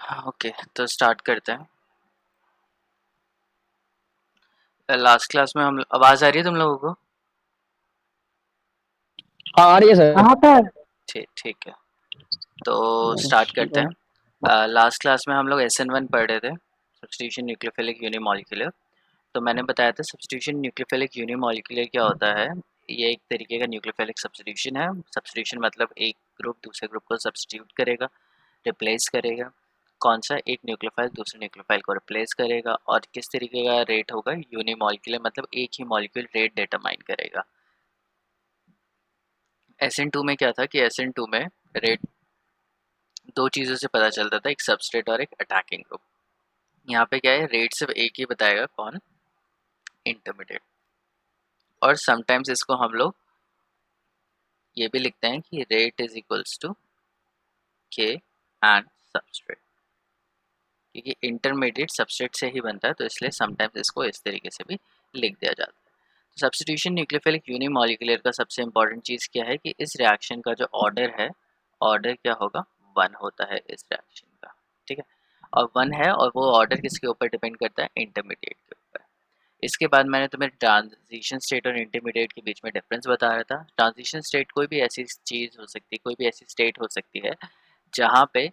Okay, तो start करते हैं। लास्ट क्लास में हम आवाज़ आ रही है तुम लोगों को? हाँ आ रही है सर। हाँ सर। ठीक ठीक है, तो स्टार्ट करते हैं। लास्ट क्लास में हम लोग SN1 पढ़ रहे थे, सब्स्टिट्यूशन न्यूक्लियोफिलिक यूनिमॉलिक्यूलर। तो मैंने बताया था सब्स्टिट्यूशन न्यूक्लियोफिलिक यूनिमॉलिक्यूलर क्या होता है। ये एक तरीके का न्यूक्लियोफिलिक सब्स्टिट्यूशन है। सब्स्टिट्यूशन मतलब एक ग्रुप दूसरे ग्रुप को सब्स्टिट्यूट करेगा, रिप्लेस करेगा। कौन सा? एक न्यूक्लियोफाइल दूसरे न्यूक्लियोफाइल को रिप्लेस करेगा। और किस तरीके का रेट होगा? यूनिमॉलिक्यूलर, मतलब एक ही मॉलिक्यूल रेट डिटरमाइन करेगा। SN2 में क्या था कि SN2 में रेट दो चीज़ों से पता चलता था, एक सबस्ट्रेट और एक अटैकिंग ग्रुप। यहाँ पे क्या है, रेट सिर्फ एक ही बताएगा, कौन? इंटरमीडिएट। और समटाइम्स इसको हम लोग ये भी लिखते हैं कि रेट इज इक्वल्स टू के एंड सबस्ट्रेट, क्योंकि इंटरमीडिएट सबस्ट्रेट से ही बनता है, तो इसलिए समटाइम्स इसको इस तरीके से भी लिख दिया जाता है। तो सब्स्टिट्यूशन न्यूक्लियोफिलिक यूनिमॉलिक्यूलर का सबसे इंपॉर्टेंट चीज़ क्या है कि इस रिएक्शन का जो ऑर्डर है, ऑर्डर क्या होगा? 1 होता है इस रिएक्शन का। ठीक है, और 1 है, और वो ऑर्डर किसके ऊपर डिपेंड करता है? इंटरमीडिएट के ऊपर। इसके बाद मैंने तुम्हें ट्रांजिशन स्टेट और इंटरमीडिएट के बीच में डिफरेंस बता रहा था। ट्रांजिशन स्टेट कोई भी ऐसी चीज़ हो सकती है, कोई भी ऐसी स्टेट हो सकती है जहाँ पे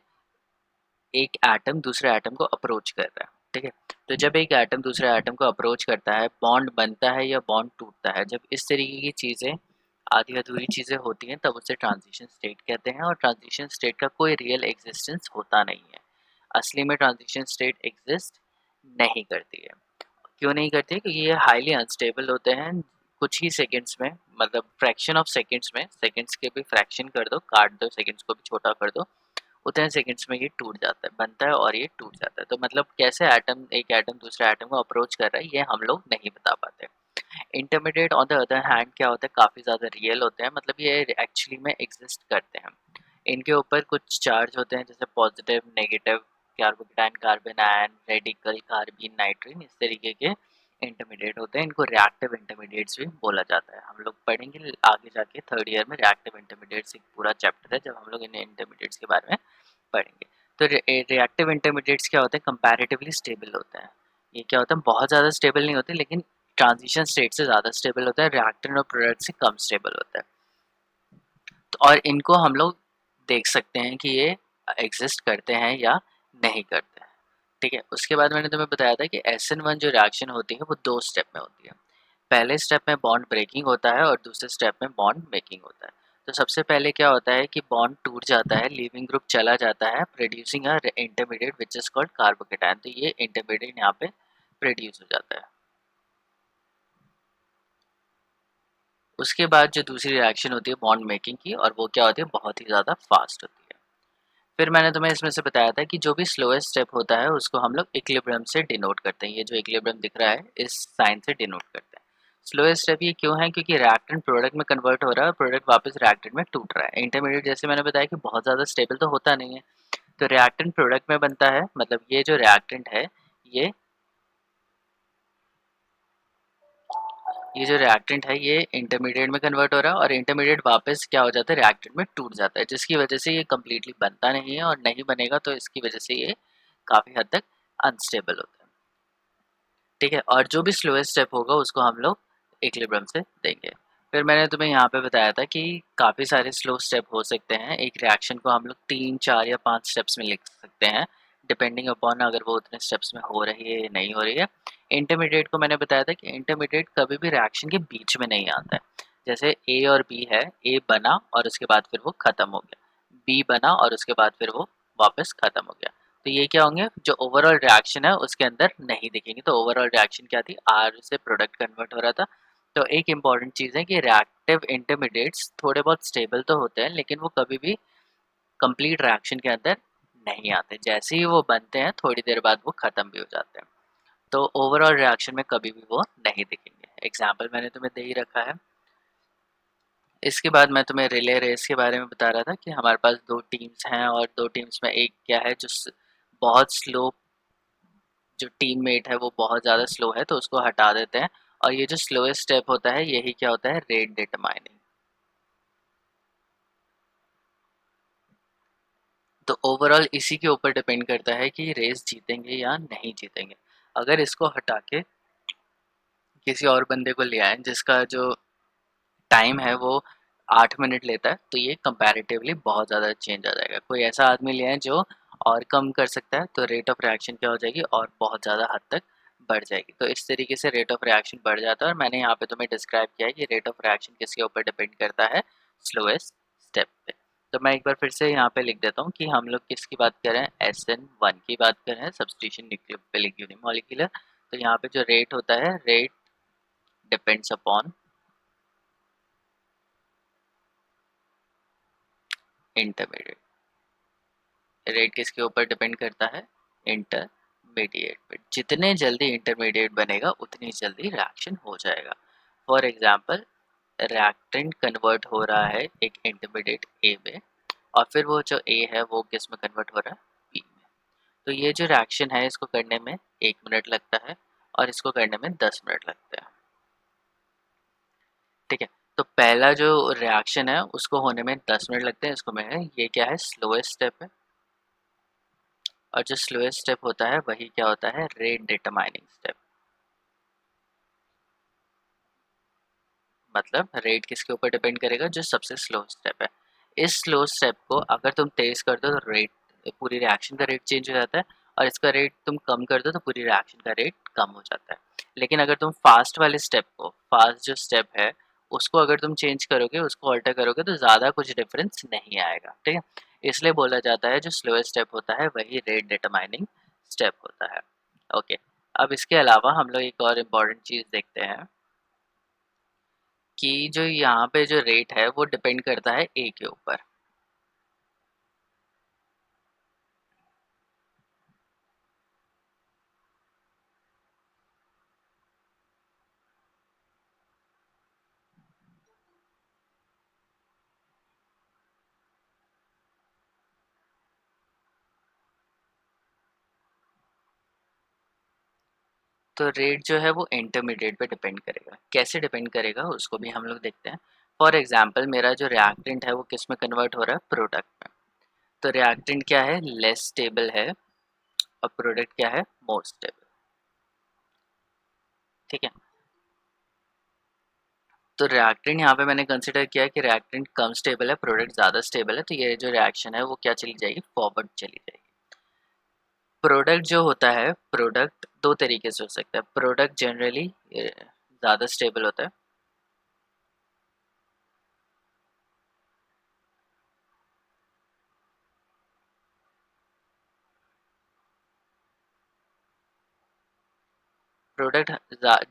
एक एटम दूसरे एटम को अप्रोच कर रहा है। ठीक है, तो जब एक एटम दूसरे एटम को अप्रोच करता है, बॉन्ड बनता है या बॉन्ड टूटता है, जब इस तरीके की चीज़ें, आधी अधूरी चीज़ें होती हैं, तब उसे ट्रांजिशन स्टेट कहते हैं। और ट्रांजिशन स्टेट का कोई रियल एग्जिस्टेंस होता नहीं है। असली में ट्रांजिशन स्टेट एग्जिस्ट नहीं करती है। क्यों नहीं करती? क्योंकि ये हाईली अनस्टेबल होते हैं। कुछ ही सेकंड्स में, मतलब फ्रैक्शन ऑफ सेकंड्स में, सेकंड्स के भी फ्रैक्शन कर दो, काट दो, सेकंड्स को भी छोटा कर दो, उतने सेकंड्स में ये टूट जाता है, बनता है और ये टूट जाता है। तो मतलब कैसे एटम, एक एटम दूसरे एटम को अप्रोच कर रहा है, ये हम लोग नहीं बता पाते। Intermediate on the other hand क्या होता है, काफ़ी ज़्यादा रियल होते हैं, मतलब ये एक्चुअली में एग्जिस्ट करते हैं। इनके ऊपर कुछ चार्ज होते हैं, जैसे positive, negative, carbocation, carbon ion, radical, carbene, नाइट्रीन, इस तरीके के इंटरमीडिएट होते हैं। इनको रिएक्टिव इंटरमीडिएट्स भी बोला जाता है। हम लोग पढ़ेंगे आगे जाके थर्ड ईयर में, रिएक्टिव इंटरमीडिएट्स एक पूरा चैप्टर है जब हम लोग इन इंटरमीडिएट्स के बारे में पढ़ेंगे। तो रिएक्टिव इंटरमीडिएट्स क्या होते हैं? कंपैरेटिवली स्टेबल होते हैं। ये क्या होता है? बहुत ज़्यादा स्टेबल नहीं होते, लेकिन ट्रांजिशन स्टेट से ज़्यादा स्टेबल होता है, रिएक्टेंट और प्रोडक्ट से कम स्टेबल होता है। तो और इनको हम लोग देख सकते हैं कि ये एग्जिस्ट करते हैं या नहीं करते हैं। ठीक है, उसके बाद मैंने तुम्हें बताया था कि SN1 जो रिएक्शन होती है वो 2 स्टेप में होती है। पहले स्टेप में बॉन्ड ब्रेकिंग होता है और दूसरे स्टेप में बॉन्ड मेकिंग होता है। तो सबसे पहले क्या होता है कि बॉन्ड टूट जाता है, लीविंग ग्रुप चला जाता है, producing a intermediate which is called carbocation. तो ये इंटरमीडिएट यहाँ पे प्रोड्यूस हो जाता है। उसके बाद जो दूसरी रिएक्शन होती है बॉन्ड मेकिंग की, और वो क्या होती है? बहुत ही ज़्यादा फास्ट होती है। फिर मैंने तुम्हें इसमें से बताया था कि जो भी स्लोएस्ट स्टेप होता है उसको हम लोग इक्विलिब्रियम से डिनोट करते हैं। ये जो इक्विलिब्रियम दिख रहा है, इस साइन से डिनोट करते हैं। स्लोएस्ट स्टेप ये क्यों है? क्योंकि रिएक्टेंट प्रोडक्ट में कन्वर्ट हो रहा है, प्रोडक्ट वापस रिएक्टेंट में टूट रहा है। इंटरमीडिएट जैसे मैंने बताया कि बहुत ज़्यादा स्टेबल तो होता नहीं है, तो रिएक्टेंट प्रोडक्ट में बनता है, मतलब ये जो रिएक्टेंट है, ये ये जो रिएक्टेंट है ये इंटरमीडिएट में कन्वर्ट हो रहा है, और इंटरमीडिएट वापस क्या हो जाता है? रिएक्टेंट में टूट जाता है, जिसकी वजह से ये कम्प्लीटली बनता नहीं है, और नहीं बनेगा तो इसकी वजह से ये काफ़ी हद तक अनस्टेबल होता है। ठीक है, और जो भी स्लोएस्ट स्टेप होगा उसको हम लोग इक्विलिब्रियम से देंगे। फिर मैंने तुम्हें यहाँ पे बताया था कि काफ़ी सारे स्लो स्टेप हो सकते हैं। एक रिएक्शन को हम लोग 3, 4 या 5 स्टेप्स में लिख सकते हैं, डिपेंडिंग अपॉन अगर वो उतने स्टेप्स में हो रही है या नहीं हो रही है। इंटरमीडिएट को मैंने बताया था कि इंटरमीडिएट कभी भी रिएक्शन के बीच में नहीं आता है। जैसे ए और बी है, ए बना और उसके बाद फिर वो ख़त्म हो गया, बी बना और उसके बाद फिर वो वापस ख़त्म हो गया। तो ये क्या होंगे? जो ओवरऑल रिएक्शन है उसके अंदर नहीं दिखेंगे। तो ओवरऑल रिएक्शन क्या थी? आर से प्रोडक्ट कन्वर्ट हो रहा था। तो एक इम्पॉर्टेंट चीज़ है कि रिएक्टिव इंटरमीडिएट्स थोड़े बहुत स्टेबल तो होते हैं, लेकिन वो कभी भी कंप्लीट रिएक्शन के अंदर नहीं आते। जैसे ही वो बनते हैं थोड़ी देर बाद वो ख़त्म भी हो जाते हैं। तो ओवरऑल रिएक्शन में कभी भी वो नहीं दिखेंगे। एग्जाम्पल मैंने तुम्हें दे ही रखा है। इसके बाद मैं तुम्हें रिले रेस के बारे में बता रहा था कि हमारे पास 2 टीम्स हैं, और 2 टीम्स में एक क्या है जो बहुत स्लो, जो टीममेट है वो बहुत ज़्यादा स्लो है, तो उसको हटा देते हैं। और ये जो स्लोएस्ट स्टेप होता है यही क्या होता है? Rate determining. तो ओवरऑल इसी के ऊपर डिपेंड करता है कि रेस जीतेंगे या नहीं जीतेंगे। अगर इसको हटा के किसी और बंदे को ले आए जिसका जो टाइम है वो 8 मिनट लेता है, तो ये कंपैरेटिवली बहुत ज़्यादा चेंज आ जाएगा। कोई ऐसा आदमी ले आए जो और कम कर सकता है, तो रेट ऑफ रिएक्शन क्या हो जाएगी और बहुत ज़्यादा हद तक बढ़ जाएगी। तो इस तरीके से रेट ऑफ रिएक्शन बढ़ जाता है, और मैंने यहाँ पे तुम्हें डिस्क्राइब किया है कि रेट ऑफ रिएक्शन किसके ऊपर डिपेंड करता है, स्लोएस्ट स्टेप पे। तो मैं एक बार फिर से यहाँ पे लिख देता हूँ कि हम लोग किसकी बात कर रहे हैं, SN1 की बात कर रहे हैं, सब्स्टिट्यूशन न्यूक्लियोफिलिक यूनिमॉलिक्यूलर। तो यहाँ पे जो रेट होता है, rate depends upon intermediate. Rate किसके ऊपर डिपेंड करता है, इंटरमीडिएट पे। जितने जल्दी इंटरमीडिएट बनेगा उतनी जल्दी रिएक्शन हो जाएगा। फॉर एग्जांपल, रिएक्टेंट कन्वर्ट हो रहा है एक इंटरमीडिएट ए में, और फिर वो जो ए है वो किस में कन्वर्ट हो रहा है, बी में। तो ये जो रिएक्शन है इसको करने में 1 मिनट लगता है, और इसको करने में 10 मिनट लगते हैं। ठीक है, तो पहला जो रिएक्शन है उसको होने में 10 मिनट लगते हैं, इसको में है, ये क्या है, स्लोएस्ट स्टेप है। और जो स्लोएस्ट स्टेप होता है वही क्या होता है, रेट डिटरमाइनिंग स्टेप। मतलब रेट किसके ऊपर डिपेंड करेगा, जो सबसे स्लो स्टेप है। इस स्लो स्टेप को अगर तुम तेज कर दो तो रेट, पूरी रिएक्शन का रेट चेंज हो जाता है, और इसका रेट तुम कम कर दो तो पूरी रिएक्शन का रेट कम हो जाता है। लेकिन अगर तुम फास्ट वाले स्टेप को, फास्ट जो स्टेप है उसको अगर तुम चेंज करोगे, उसको अल्टर करोगे, तो ज़्यादा कुछ डिफरेंस नहीं आएगा। ठीक है, इसलिए बोला जाता है जो स्लोएस्ट स्टेप होता है वही रेट डिटरमाइनिंग स्टेप होता है। ओके, अब इसके अलावा हम लोग एक और इम्पॉर्टेंट चीज़ देखते हैं कि जो यहाँ पे जो रेट है वो डिपेंड करता है ए के ऊपर। तो रेट जो है वो इंटरमीडिएट पे डिपेंड करेगा। कैसे डिपेंड करेगा उसको भी हम लोग देखते हैं। फॉर एग्जांपल, मेरा जो रिएक्टेंट है वो किस में कन्वर्ट हो रहा है, प्रोडक्ट में। तो रिएक्टेंट क्या है, लेस स्टेबल है, और प्रोडक्ट क्या है, मोर स्टेबल। ठीक है, तो रिएक्टेंट यहाँ पे मैंने कंसिडर किया कि रिएक्टेंट कम स्टेबल है, प्रोडक्ट ज़्यादा स्टेबल है, तो ये जो रिएक्शन है वो क्या चली जाएगी, फॉरवर्ड चली जाएगी। प्रोडक्ट जो होता है, प्रोडक्ट दो तरीके से हो सकता है। प्रोडक्ट जनरली ज़्यादा स्टेबल होता है। प्रोडक्ट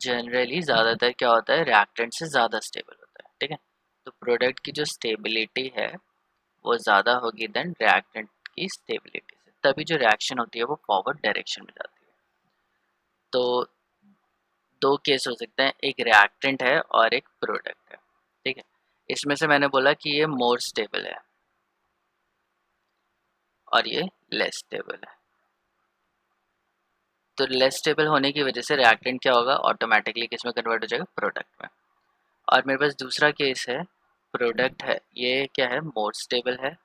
जनरली ज़्यादातर क्या होता है, रिएक्टेंट से ज़्यादा स्टेबल होता है। ठीक है, तो प्रोडक्ट की जो स्टेबिलिटी है वो ज़्यादा होगी देन रिएक्टेंट की स्टेबिलिटी से, तभी जो रिएक्शन होती है वो फॉरवर्ड डायरेक्शन में जाती है। तो दो केस हो सकते हैं, एक रिएक्टेंट है और एक प्रोडक्ट है। ठीक है, इसमें से मैंने बोला कि ये मोर स्टेबल है और ये लेस स्टेबल है। तो लेस स्टेबल होने की वजह से रिएक्टेंट क्या होगा, ऑटोमेटिकली किस में कन्वर्ट हो जाएगा, प्रोडक्ट में। और मेरे पास दूसरा केस है, प्रोडक्ट है, ये क्या है, मोर स्टेबल है,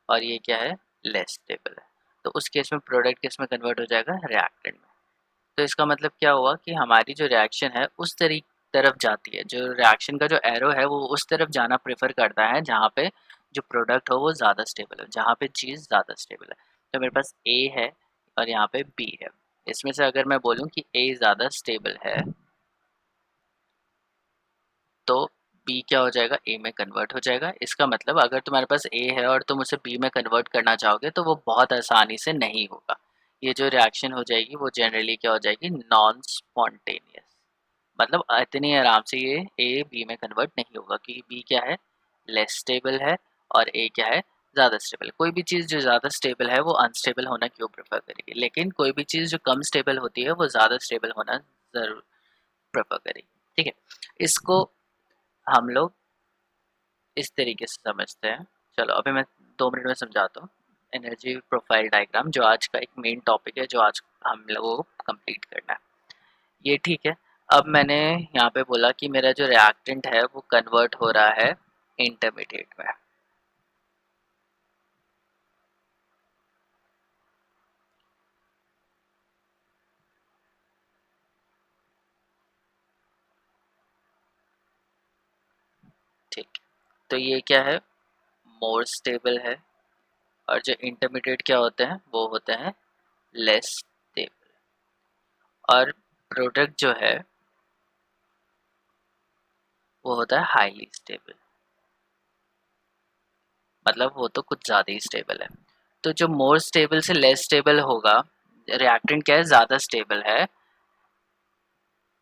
और ये क्या है, लेस स्टेबल है। तो उस केस में प्रोडक्ट किस में कन्वर्ट हो जाएगा, रिएक्टेंट में। तो इसका मतलब क्या हुआ कि हमारी जो रिएक्शन है उस तरफ जाती है, जो रिएक्शन का जो एरो है वो उस तरफ जाना प्रेफर करता है जहाँ पे जो प्रोडक्ट हो वो ज़्यादा स्टेबल है, जहाँ पे चीज़ ज़्यादा स्टेबल है। तो मेरे पास ए है और यहाँ पे बी है। इसमें से अगर मैं बोलूँ कि ए ज़्यादा स्टेबल है, तो बी क्या हो जाएगा, ए में कन्वर्ट हो जाएगा। इसका मतलब अगर तुम्हारे पास ए है और तुम उसे बी में कन्वर्ट करना चाहोगे तो वो बहुत आसानी से नहीं होगा। ये जो रिएक्शन हो जाएगी वो जनरली क्या हो जाएगी, नॉन स्पॉन्टेनियस। मतलब इतनी आराम से ये ए बी में कन्वर्ट नहीं होगा, क्योंकि बी क्या है, लेस स्टेबल है, और ए क्या है, ज़्यादा स्टेबल। कोई भी चीज़ जो ज़्यादा स्टेबल है वो अनस्टेबल होना क्यों प्रेफर करेगी, लेकिन कोई भी चीज़ जो कम स्टेबल होती है वो ज़्यादा स्टेबल होना ज़रूर प्रेफर करेगी। ठीक है, इसको हम लोग इस तरीके से समझते हैं। चलो अभी मैं 2 मिनट में समझाता हूँ। एनर्जी प्रोफाइल डायग्राम जो आज का एक मेन टॉपिक है, जो आज हम लोगों को कंप्लीट करना है, ये ठीक है। अब मैंने यहाँ पे बोला कि मेरा जो रिएक्टेंट है वो कन्वर्ट हो रहा है इंटरमीडिएट में। ठीक, तो ये क्या है, मोर स्टेबल है, और जो इंटरमीडिएट क्या होते हैं वो होते हैं लेस स्टेबल, और प्रोडक्ट जो है वो होता है हाईली स्टेबल, मतलब वो तो कुछ ज़्यादा ही स्टेबल है। तो जो मोर स्टेबल से लेस स्टेबल होगा, रिएक्टेंट क्या है, ज़्यादा स्टेबल है,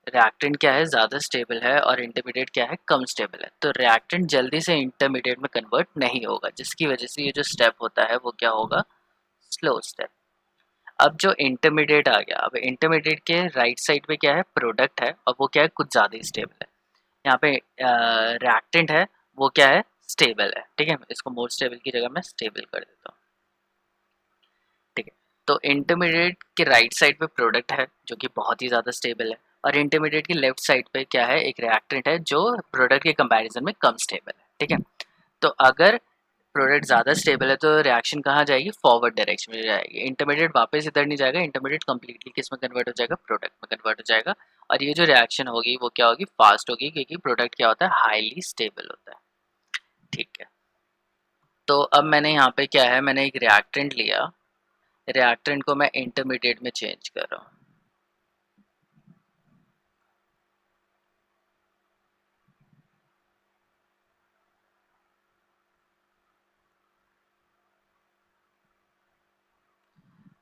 रिएक्टेंट क्या है ज़्यादा स्टेबल है, और इंटरमीडिएट क्या है कम स्टेबल है, तो रिएक्टेंट जल्दी से इंटरमीडिएट में कन्वर्ट नहीं होगा, जिसकी वजह से ये जो स्टेप होता है वो क्या होगा, स्लो स्टेप। अब जो इंटरमीडिएट आ गया, अब इंटरमीडिएट के राइट साइड पे क्या है, प्रोडक्ट है, और वो क्या है कुछ ज़्यादा ही स्टेबल है। यहाँ पे रिएक्टेंट है, वो क्या है, स्टेबल है। ठीक है, इसको मोर स्टेबल की जगह मैं स्टेबल कर देता हूँ। ठीक है, तो इंटरमीडिएट के राइट साइड पे प्रोडक्ट है जो कि बहुत ही ज़्यादा स्टेबल है, और इंटरमीडिएट की लेफ्ट साइड पे क्या है, एक रिएक्टेंट है जो प्रोडक्ट के कंपैरिजन में कम स्टेबल है। ठीक है, तो अगर प्रोडक्ट ज़्यादा स्टेबल है तो रिएक्शन कहाँ जाएगी, फॉरवर्ड डायरेक्शन में जाएगी, इंटरमीडिएट वापस इधर नहीं जाएगा, इंटरमीडिएट कंप्लीटली किस में कन्वर्ट हो जाएगा, प्रोडक्ट में कन्वर्ट हो जाएगा, और ये जो रिएक्शन होगी वो क्या होगी, फास्ट होगी, क्योंकि प्रोडक्ट क्या होता है, हाईली स्टेबल होता है। ठीक है, तो अब मैंने यहाँ पे क्या है, मैंने एक रिएक्टेंट लिया, रिएक्टेंट को मैं इंटरमीडिएट में चेंज कर रहा हूँ।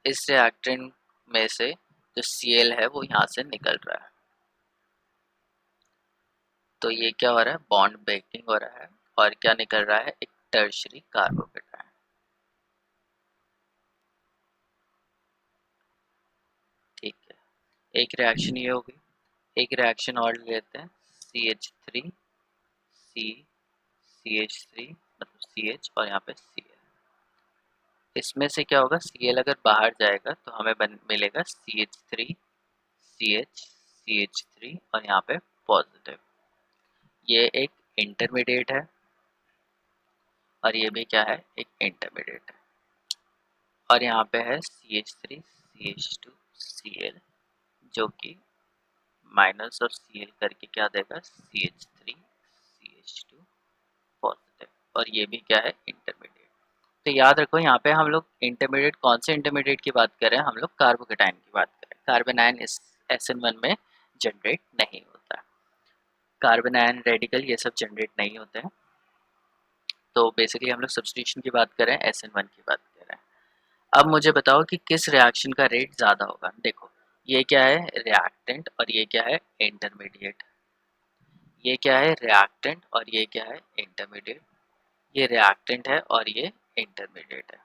इस रिएक्टेंट में से जो Cl है वो यहाँ से निकल रहा है, तो ये क्या हो रहा है, बॉन्ड ब्रेकिंग हो रहा है, और क्या निकल रहा है, एक टर्शरी कार्बोकेटायन। ठीक है, एक रिएक्शन ये होगी, एक रिएक्शन और लेते हैं, CH3 C CH3 मतलब CH, और यहाँ पे Cl, इसमें से क्या होगा, Cl अगर बाहर जाएगा तो हमें मिलेगा CH3 CH CH3, और यहाँ पे पॉजिटिव, ये एक इंटरमीडिएट है, और ये भी क्या है, एक इंटरमीडिएट है, और यहाँ पे है CH3 CH2 Cl, जो कि माइनस ऑफ Cl करके क्या देगा, CH3 CH2 पॉजिटिव, और ये भी क्या है, इंटरमीडिएट। तो याद रखो यहाँ पे हम लोग इंटरमीडिएट, कौन से इंटरमीडिएट की बात कर रहे हैं, हम लोग कार्बोकेटाइन की बात कर रहे हैं, कार्बन आयन इस SN1 में जनरेट नहीं होता, कार्बन आयन रेडिकल ये सब जनरेट नहीं होते हैं, तो बेसिकली हम लोग सब्स्टिट्यूशन की बात कर रहे हैं, SN1 की बात कर रहे हैं। अब मुझे बताओ कि किस रिएक्शन का रेट ज़्यादा होगा। देखो, ये क्या है, रिएक्टेंट, और ये क्या है, इंटरमीडिएट, ये क्या है, रिएक्टेंट, और ये क्या है, इंटरमीडिएट, ये रिएक्टेंट है और ये इंटरमीडिएट है।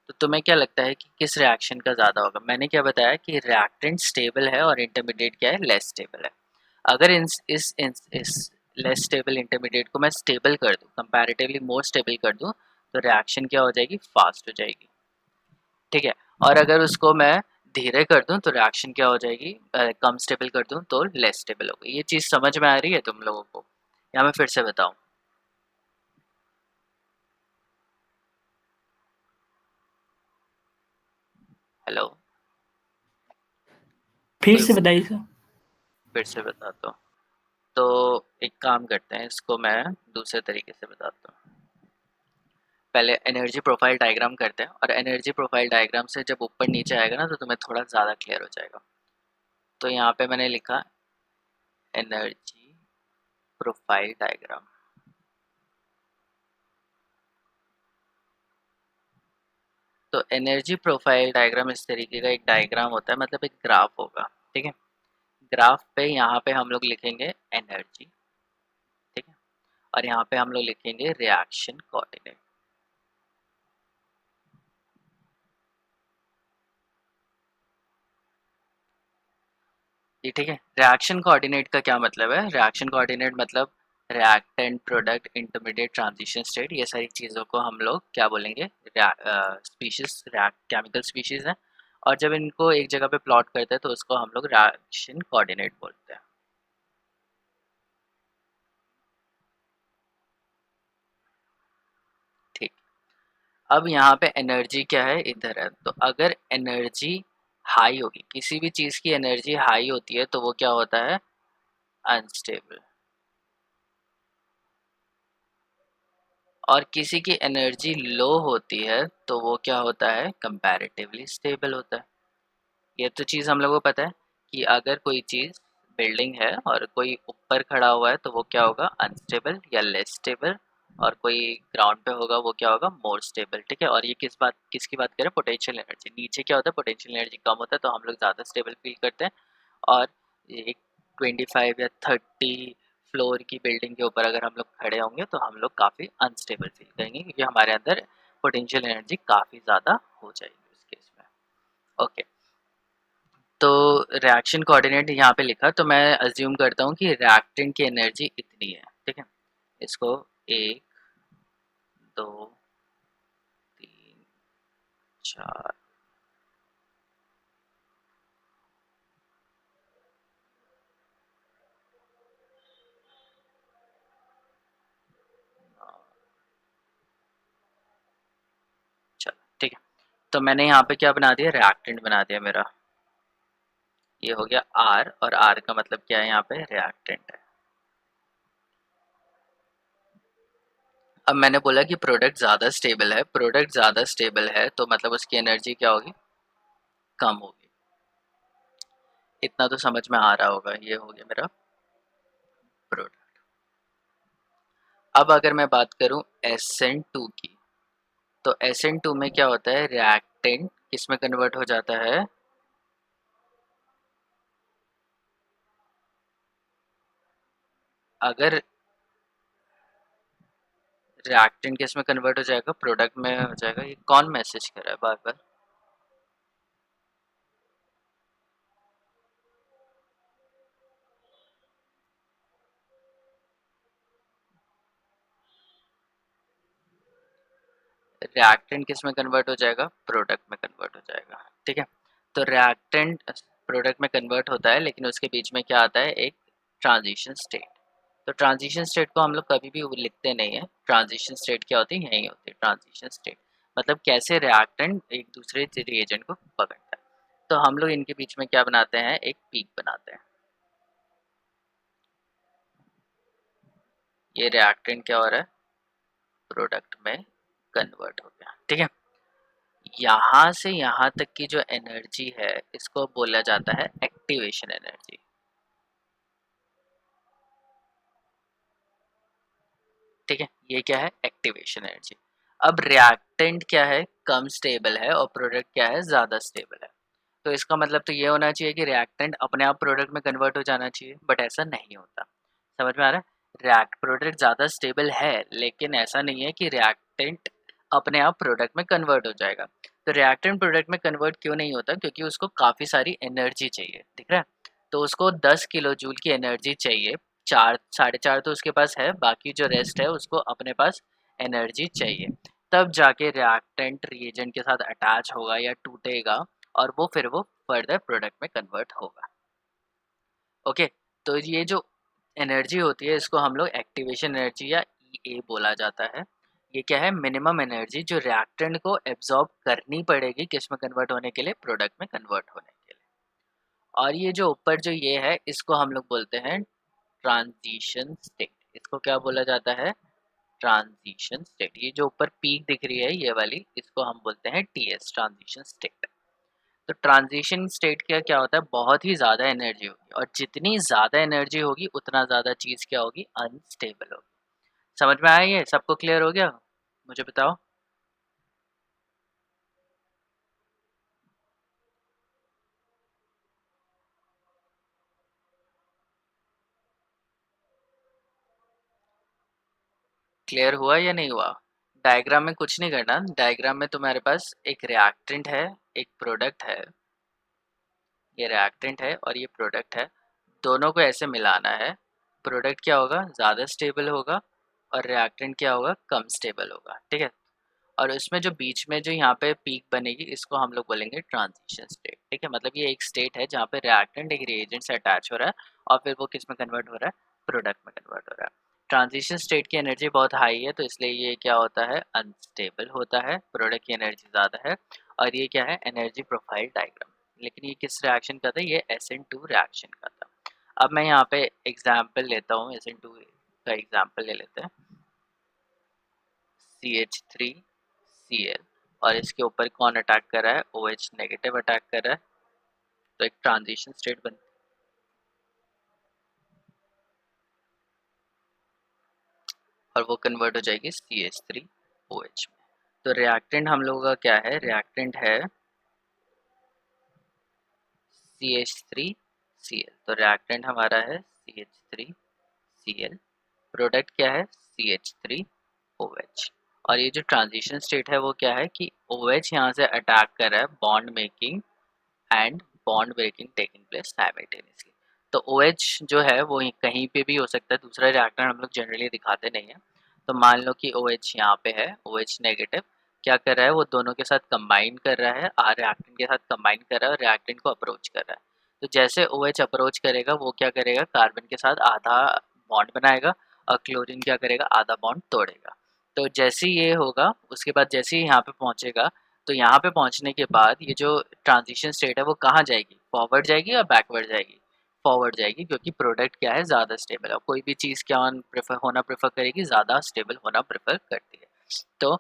तो तुम्हें क्या लगता है कि किस रिएक्शन का ज़्यादा होगा? मैंने क्या बताया कि रिएक्टेंट स्टेबल है और इंटरमीडिएट क्या है, लेस स्टेबल है। अगर इस लेस स्टेबल इंटरमीडिएट को मैं स्टेबल कर दूँ, कंपैरेटिवली मोर स्टेबल कर दूँ, तो रिएक्शन क्या हो जाएगी, फास्ट हो जाएगी। ठीक है, और अगर उसको मैं धीरे कर दूं तो रिएक्शन क्या हो जाएगी, कम स्टेबल कर दूं तो लेस स्टेबल हो गई। ये चीज़ समझ में आ रही है तुम लोगों को, या मैं फिर से बताऊं? हेलो, फिर कोई, से बताइए सर। फिर से बताता हूँ। तो एक काम करते हैं, इसको मैं दूसरे तरीके से बताता हूँ। पहले एनर्जी प्रोफाइल डायग्राम करते हैं, और एनर्जी प्रोफाइल डायग्राम से जब ऊपर नीचे आएगा ना तो तुम्हें थोड़ा ज़्यादा क्लियर हो जाएगा। तो यहाँ पे मैंने लिखा एनर्जी प्रोफाइल डायग्राम। तो एनर्जी प्रोफाइल डायग्राम इस तरीके का एक डायग्राम होता है, मतलब एक ग्राफ होगा। ठीक है, ग्राफ पे यहाँ पे हम लोग लिखेंगे एनर्जी, ठीक है, और यहाँ पे हम लोग लिखेंगे रिएक्शन कोऑर्डिनेट। ये ठीक है, रिएक्शन कोऑर्डिनेट का क्या मतलब है, रिएक्शन कोऑर्डिनेट मतलब reactant, product, intermediate, transition state, ये सारी चीज़ों को हम लोग क्या बोलेंगे, स्पीशीज, केमिकल स्पीशीज है, और जब इनको एक जगह पे प्लॉट करते हैं तो उसको हम लोग रिएक्शन कोऑर्डिनेट बोलते हैं। ठीक, अब यहाँ पे एनर्जी क्या है, इधर है, तो अगर एनर्जी हाई होगी, किसी भी चीज़ की एनर्जी हाई होती है तो वो क्या होता है, अनस्टेबल। और किसी की एनर्जी लो होती है तो वो क्या होता है, कंपैरेटिवली स्टेबल होता है। ये तो चीज़ हम लोगों को पता है कि अगर कोई चीज़ बिल्डिंग है और कोई ऊपर खड़ा हुआ है तो वो क्या होगा, अनस्टेबल या लेस स्टेबल, और कोई ग्राउंड पे होगा वो क्या होगा, मोर स्टेबल। ठीक है, और ये किसकी बात करें, पोटेंशियल एनर्जी। नीचे क्या होता है, पोटेंशियल एनर्जी कम होता है तो हम लोग ज़्यादा स्टेबल फील करते हैं, और एक 25 या 30 फ्लोर की बिल्डिंग के ऊपर अगर हम लोग खड़े होंगे तो हम लोग काफ़ी अनस्टेबल फील करेंगे, क्योंकि हमारे अंदर पोटेंशियल एनर्जी काफ़ी ज़्यादा हो जाएगी उस केस में। ओके, तो रिएक्शन कोऑर्डिनेट यहाँ पे लिखा, तो मैं अज्यूम करता हूँ कि रिएक्टेंट की एनर्जी इतनी है। ठीक है, इसको 1 2 3 4 चलो ठीक है, तो मैंने यहाँ पे क्या बना दिया, रिएक्टेंट बना दिया मेरा। ये हो गया R, और R का मतलब क्या है, यहाँ पे रिएक्टेंट है। अब मैंने बोला कि प्रोडक्ट ज़्यादा स्टेबल है, प्रोडक्ट ज़्यादा स्टेबल है तो मतलब उसकी एनर्जी क्या होगी, कम होगी। इतना तो समझ में आ रहा होगा। ये हो गया मेरा प्रोडक्ट। अब अगर मैं बात करूं SN2 की, तो SN2 में क्या होता है, रिएक्टेंट किस में कन्वर्ट हो जाता है, अगर रिएक्टेंट किस में कन्वर्ट हो जाएगा, प्रोडक्ट में हो जाएगा। ये कौन मैसेज कर रहा है बार बार, रिएक्टेंट किस में कन्वर्ट हो जाएगा, प्रोडक्ट में कन्वर्ट हो जाएगा। ठीक है, तो रिएक्टेंट प्रोडक्ट में कन्वर्ट होता है, लेकिन उसके बीच में क्या आता है, एक ट्रांजिशन स्टेट। तो ट्रांजिशन स्टेट को हम लोग कभी भी लिखते नहीं है। ट्रांजिशन स्टेट क्या होती है, यही होती है ट्रांजिशन स्टेट, मतलब कैसे रिएक्टेंट एक दूसरे रिएजेंट को पकड़ता है। तो हम लोग इनके बीच में क्या बनाते हैं, एक पीक बनाते हैं। ये रिएक्टेंट क्या हो रहा है, प्रोडक्ट में कन्वर्ट हो गया। ठीक है, यहाँ से यहाँ तक की जो एनर्जी है इसको बोला जाता है एक्टिवेशन एनर्जी। ठीक है, ये क्या है, एक्टिवेशन एनर्जी। अब रिएक्टेंट क्या है, कम स्टेबल है, और प्रोडक्ट क्या है, ज़्यादा स्टेबल है। तो इसका मतलब तो ये होना चाहिए कि रिएक्टेंट अपने आप प्रोडक्ट में कन्वर्ट हो जाना चाहिए, बट ऐसा नहीं होता। समझ में आ रहा है, रिएक्ट प्रोडक्ट ज़्यादा स्टेबल है, लेकिन ऐसा नहीं है कि रिएक्टेंट अपने आप प्रोडक्ट में कन्वर्ट हो जाएगा। तो रिएक्टेंट प्रोडक्ट में कन्वर्ट क्यों नहीं होता, क्योंकि उसको काफ़ी सारी एनर्जी चाहिए, दिख रहा है। तो उसको 10 किलो जूल की एनर्जी चाहिए, 4 साढ़े 4 तो उसके पास है, बाकी जो रेस्ट है उसको अपने पास एनर्जी चाहिए। तब जाके रिएक्टेंट रिएजेंट के साथ अटैच होगा या टूटेगा, और वो फर्दर प्रोडक्ट में कन्वर्ट होगा। ओके, तो ये जो एनर्जी होती है इसको हम लोग एक्टिवेशन एनर्जी या ई बोला जाता है। ये क्या है, मिनिमम एनर्जी जो रिएक्टेंट को एब्जॉर्ब करनी पड़ेगी किस में कन्वर्ट होने के लिए, प्रोडक्ट में कन्वर्ट होने के लिए। और ये जो ऊपर जो ये है इसको हम लोग बोलते हैं ट्रांजिशन स्टेट। इसको क्या बोला जाता है, ट्रांजिशन स्टेट। ये जो ऊपर पीक दिख रही है ये वाली, इसको हम बोलते हैं TS, ट्रांजिशन स्टेट। तो ट्रांजिशन स्टेट का क्या होता है, बहुत ही ज़्यादा एनर्जी होगी, और जितनी ज़्यादा एनर्जी होगी उतना ज़्यादा चीज़ क्या होगी, अनस्टेबल होगी। समझ में आया, ये सबको क्लियर हो गया, मुझे बताओ। क्लियर हुआ या नहीं हुआ। डायग्राम में कुछ नहीं करना, डायग्राम में तुम्हारे पास एक रिएक्टेंट है, एक प्रोडक्ट है। ये रिएक्टेंट है और ये प्रोडक्ट है, दोनों को ऐसे मिलाना है। प्रोडक्ट क्या होगा, ज़्यादा स्टेबल होगा, और रिएक्टेंट क्या होगा, कम स्टेबल होगा। ठीक है, और उसमें जो बीच में जो यहाँ पे पीक बनेगी इसको हम लोग बोलेंगे ट्रांजिशन स्टेट। ठीक है, मतलब ये एक स्टेट है जहाँ पे रिएक्टेंट एक रिएजेंट से अटैच हो रहा है, और फिर वो किस में कन्वर्ट हो रहा है, प्रोडक्ट में कन्वर्ट हो रहा है। ट्रांजिशन स्टेट की एनर्जी बहुत हाई है, तो इसलिए ये क्या होता है, अनस्टेबल होता है, प्रोडक्ट की एनर्जी ज़्यादा है। और ये क्या है, एनर्जी प्रोफाइल डायग्राम। लेकिन ये किस रिएक्शन का था, ये SN2 रिएक्शन का था। अब मैं यहाँ पे एग्जाम्पल लेता हूँ, SN2 का एग्जाम्पल ले लेते हैं। CH3Cl, और इसके ऊपर कौन अटैक कर रहा है, OH नेगेटिव अटैक कर रहा है, तो एक ट्रांजिशन स्टेट बन, और वो कन्वर्ट हो जाएगी CH3OH में। तो रिएक्टेंट हम लोगों का क्या है, रिएक्टेंट है CH3Cl, तो रिएक्टेंट हमारा है CH3Cl, प्रोडक्ट क्या है CH3OH, और ये जो ट्रांजिशन स्टेट है वो क्या है कि OH यहाँ से अटैक कर रहा है bond making and bond breaking taking place simultaneously. तो OH जो है वो कहीं पे भी हो सकता है, दूसरा रिएक्टेंट हम लोग जनरली दिखाते नहीं है। तो मान लो कि OH यहाँ पे है, OH नेगेटिव क्या कर रहा है, वो दोनों के साथ कंबाइन कर रहा है, रिएक्टेंट के साथ कंबाइन कर रहा है और रिएक्टेंट को अप्रोच कर रहा है। तो जैसे OH अप्रोच करेगा वो क्या करेगा, कार्बन के साथ आधा बॉन्ड बनाएगा और क्लोरीन क्या करेगा, आधा बॉन्ड तोड़ेगा। तो जैसे ये होगा उसके बाद जैसे ही यहाँ पे पहुँचेगा, तो यहाँ पे पहुँचने के बाद ये जो ट्रांजिशन स्टेट है वो कहाँ जाएगी, फॉरवर्ड जाएगी या बैकवर्ड जाएगी, फॉरवर्ड जाएगी, क्योंकि प्रोडक्ट क्या है, ज़्यादा स्टेबल है। कोई भी चीज़ क्या प्रेफर करेगी, ज़्यादा स्टेबल होना प्रेफर करती है। तो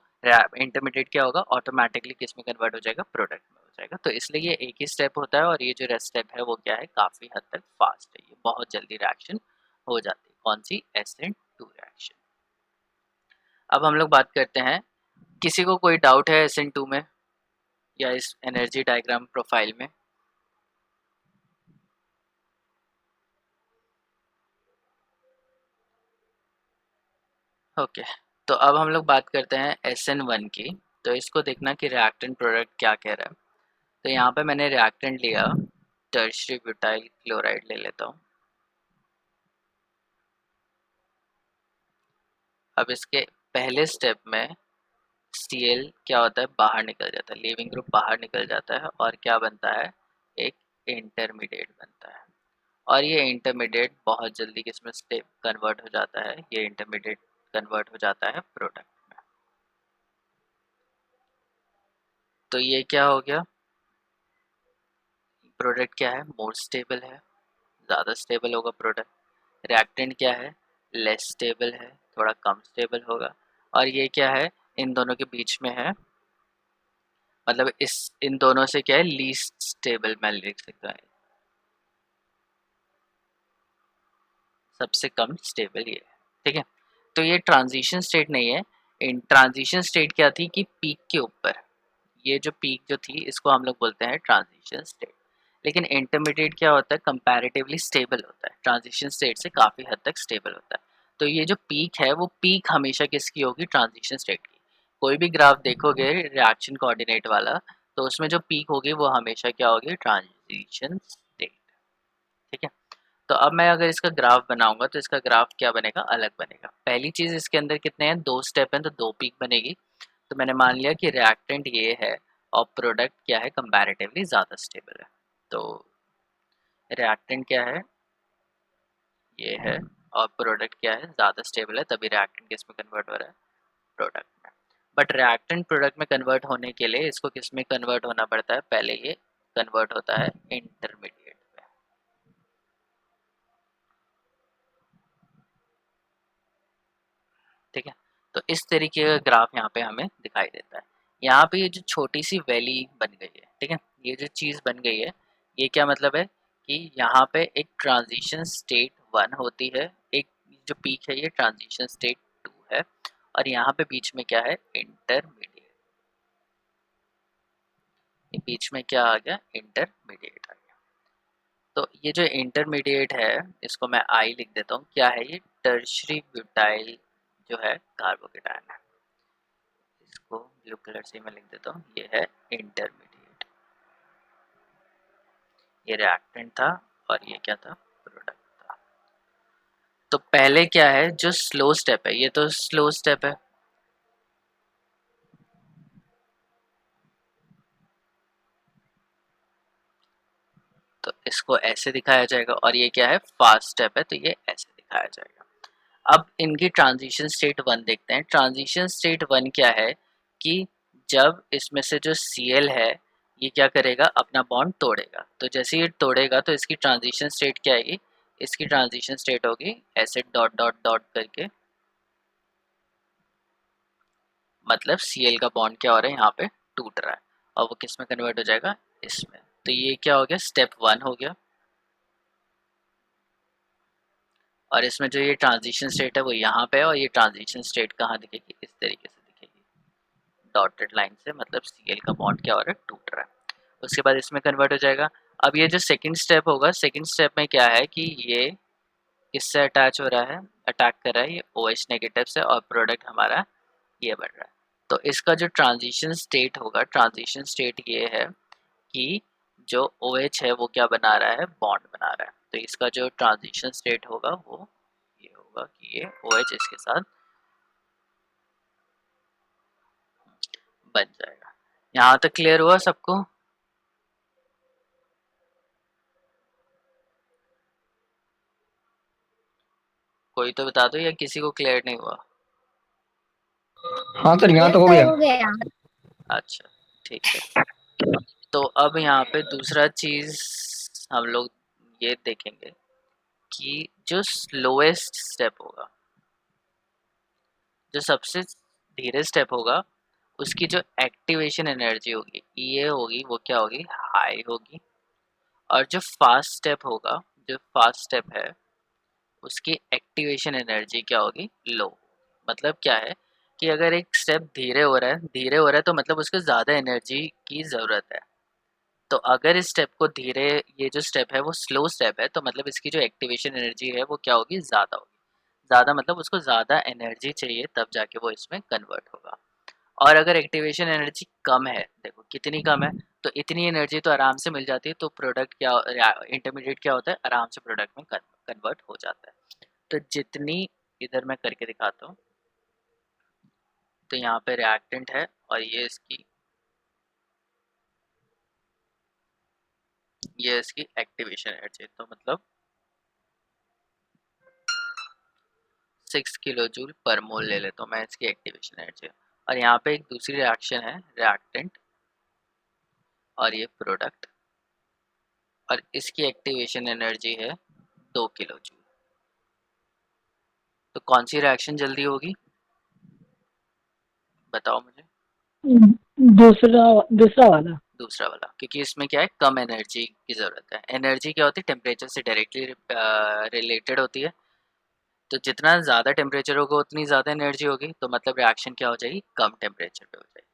इंटरमीडिएट क्या होगा, ऑटोमेटिकली किस में कन्वर्ट हो जाएगा, प्रोडक्ट में हो जाएगा। तो इसलिए ये एक ही स्टेप होता है, और ये जो स्टेप है वो क्या है, काफ़ी हद तक फास्ट है, ये बहुत जल्दी रिएक्शन हो जाती है। कौन सी, SN2 रिएक्शन। अब हम लोग बात करते हैं, किसी को कोई डाउट है SN2 में या इस एनर्जी डायग्राम प्रोफाइल में? ओके, तो अब हम लोग बात करते हैं SN1 की। तो इसको देखना कि रिएक्टेंट प्रोडक्ट क्या कह रहा है। तो यहाँ पे मैंने रिएक्टेंट लिया, टर्शियरी ब्यूटाइल क्लोराइड ले लेता हूँ। अब इसके पहले स्टेप में Cl क्या होता है, बाहर निकल जाता है, लीविंग ग्रुप बाहर निकल जाता है, और क्या बनता है, एक इंटरमीडिएट बनता है। और ये इंटरमीडिएट बहुत जल्दी किसमें स्टेप कन्वर्ट हो जाता है, ये इंटरमीडिएट कन्वर्ट हो जाता है प्रोडक्ट में। तो ये क्या हो गया, प्रोडक्ट क्या है, मोर स्टेबल है, ज़्यादा स्टेबल होगा प्रोडक्ट। रिएक्टेंट क्या है, लेस स्टेबल है, थोड़ा कम स्टेबल होगा। और ये क्या है, इन दोनों के बीच में है, मतलब इस इन दोनों से क्या है, लीस्ट स्टेबल मैं लिख सकता हूँ, सबसे कम स्टेबल ये है। ठीक है, तो ये ट्रांजिशन स्टेट नहीं है। इन ट्रांजिशन स्टेट क्या थी कि पीक के ऊपर, ये जो पीक जो थी इसको हम लोग बोलते हैं ट्रांजिशन स्टेट। लेकिन इंटरमीडिएट क्या होता है, कंपैरेटिवली स्टेबल होता है, ट्रांजिशन स्टेट से काफ़ी हद तक स्टेबल होता है। तो ये जो पीक है वो पीक हमेशा किसकी होगी, ट्रांजिशन स्टेट की। कोई भी ग्राफ देखोगे रिएक्शन कोऑर्डिनेट वाला, तो उसमें जो पीक होगी वो हमेशा क्या होगी, ट्रांजिशन स्टेट। ठीक है, तो अब मैं अगर इसका ग्राफ बनाऊंगा तो इसका ग्राफ क्या बनेगा, अलग बनेगा। पहली चीज़, इसके अंदर कितने हैं, दो स्टेप हैं, तो दो पीक बनेगी। तो मैंने मान लिया कि रिएक्टेंट ये है और प्रोडक्ट क्या है, कंपैरेटिवली ज़्यादा स्टेबल है। तो रिएक्टेंट क्या है, ये है, और प्रोडक्ट क्या है, ज़्यादा स्टेबल है, तभी रिएक्टेंट किस में कन्वर्ट हो रहा है, प्रोडक्ट में। बट रिएक्टेंट प्रोडक्ट में कन्वर्ट होने के लिए इसको किस में कन्वर्ट होना पड़ता है, पहले ये कन्वर्ट होता है इंटरमीडिएट में। ठीक है, तो इस तरीके का ग्राफ यहाँ पे हमें दिखाई देता है। यहाँ पे ये जो छोटी सी वैली बन गई है, ठीक है, ये जो चीज़ बन गई है, ये क्या मतलब है कि यहाँ पे एक ट्रांजिशन स्टेट 1 होती है, एक जो पीक है ये ट्रांजिशन स्टेट 2 है, और यहाँ पे बीच में क्या है, इंटरमीडिएट। ये बीच में क्या आ गया, इंटरमीडिएट आ गया। तो ये जो इंटरमीडिएट है इसको मैं आई लिख देता हूँ, क्या है ये, टर्शियरी ब्यूटाइल जो है कार्बोकेटायन है। इसको ब्लू कलर से मैं लिख देता हूँ, ये है इंटरमीडिएट। ये रिएक्टेंट था और ये क्या था, प्रोडक्ट था। तो पहले क्या है, जो स्लो स्टेप है, ये तो स्लो स्टेप है, तो इसको ऐसे दिखाया जाएगा, और ये क्या है, फास्ट स्टेप है, तो ये ऐसे दिखाया जाएगा। अब इनकी ट्रांजिशन स्टेट 1 देखते हैं। ट्रांजिशन स्टेट 1 क्या है कि जब इसमें से जो Cl है ये क्या करेगा, अपना बॉन्ड तोड़ेगा। तो जैसे ये तोड़ेगा तो इसकी ट्रांजिशन स्टेट क्या आएगी, इसकी ट्रांजिशन स्टेट होगी एसिड डॉट डॉट डॉट करके मतलब Cl का बॉन्ड क्या हो रहा है यहाँ पे, टूट रहा है, और वो किस में कन्वर्ट हो जाएगा, इसमें। तो ये क्या हो गया, स्टेप 1 हो गया। और इसमें जो ये ट्रांजिशन स्टेट है वो यहाँ पे है, और ये ट्रांजिशन स्टेट कहाँ दिखेगी, इस तरीके से दिखेगी, डॉटेड लाइन से, मतलब Cl का बॉन्ड क्या हो रहा है, टूट रहा है। उसके बाद इसमें कन्वर्ट हो जाएगा। अब ये जो सेकंड स्टेप होगा, सेकंड स्टेप में क्या है कि ये किससे अटैच हो रहा है, अटैक कर रहा है ये OH नेगेटिव से, और प्रोडक्ट हमारा ये बन रहा है। तो इसका जो ट्रांजिशन स्टेट होगा, ट्रांजिशन स्टेट ये है कि जो OH है वो क्या बना रहा है, बॉन्ड बना रहा है। तो इसका जो ट्रांजिशन स्टेट होगा वो ये होगा कि ये OH इसके साथ बन जाएगा। यहाँ तक क्लियर हुआ सबको? कोई तो बता दो, या किसी को क्लियर नहीं हुआ? हाँ सर, यहाँ यस तो हो सर, गया। हो गया। अच्छा, ठीक है। तो अब यहाँ पे दूसरा चीज हम लोग ये देखेंगे कि जो स्लोएस्ट स्टेप होगा, जो सबसे धीरे स्टेप होगा, उसकी जो एक्टिवेशन एनर्जी होगी ये होगी, वो क्या होगी, हाई होगी। और जो फास्ट स्टेप होगा, जो फास्ट स्टेप है, उसकी एक्टिवेशन एनर्जी क्या होगी, लो। मतलब क्या है कि अगर एक स्टेप धीरे हो रहा है, धीरे हो रहा है, तो मतलब उसको ज़्यादा एनर्जी की ज़रूरत है। तो अगर इस स्टेप को धीरे, ये जो स्टेप है वो स्लो स्टेप है, तो मतलब इसकी जो एक्टिवेशन एनर्जी है वो क्या होगी, ज़्यादा होगी। ज़्यादा मतलब उसको ज़्यादा एनर्जी चाहिए, तब जाके वो इसमें कन्वर्ट होगा। और अगर एक्टिवेशन एनर्जी कम है, देखो कितनी कम है, तो इतनी एनर्जी तो आराम से मिल जाती है, तो प्रोडक्ट क्या, इंटरमीडिएट क्या होता है, आराम से प्रोडक्ट में कन्वर्ट हो जाता है। तो जितनी, इधर मैं करके दिखाता हूँ, तो यहाँ पे रिएक्टेंट है, और ये इसकी एक्टिवेशन एनर्जी, तो मतलब 6 किलो जूल पर मोल ले लेता हूँ मैं इसकी एक्टिवेशन एनर्जी। और यहाँ पे एक दूसरी रिएक्शन है, रिएक्टेंट और ये प्रोडक्ट, और इसकी एक्टिवेशन एनर्जी है 2 किलो जूल। तो कौन सी रिएक्शन जल्दी होगी, बताओ मुझे? दूसरा दूसरा वाला। दूसरा वाला, क्योंकि इसमें क्या है, कम एनर्जी की ज़रूरत है। एनर्जी क्या होती है, टेम्परेचर से डायरेक्टली रिलेटेड होती है। तो जितना ज़्यादा टेम्परेचर होगा उतनी ज़्यादा एनर्जी होगी, तो मतलब रिएक्शन क्या हो जाएगी, कम टेम्परेचर पे हो जाएगी।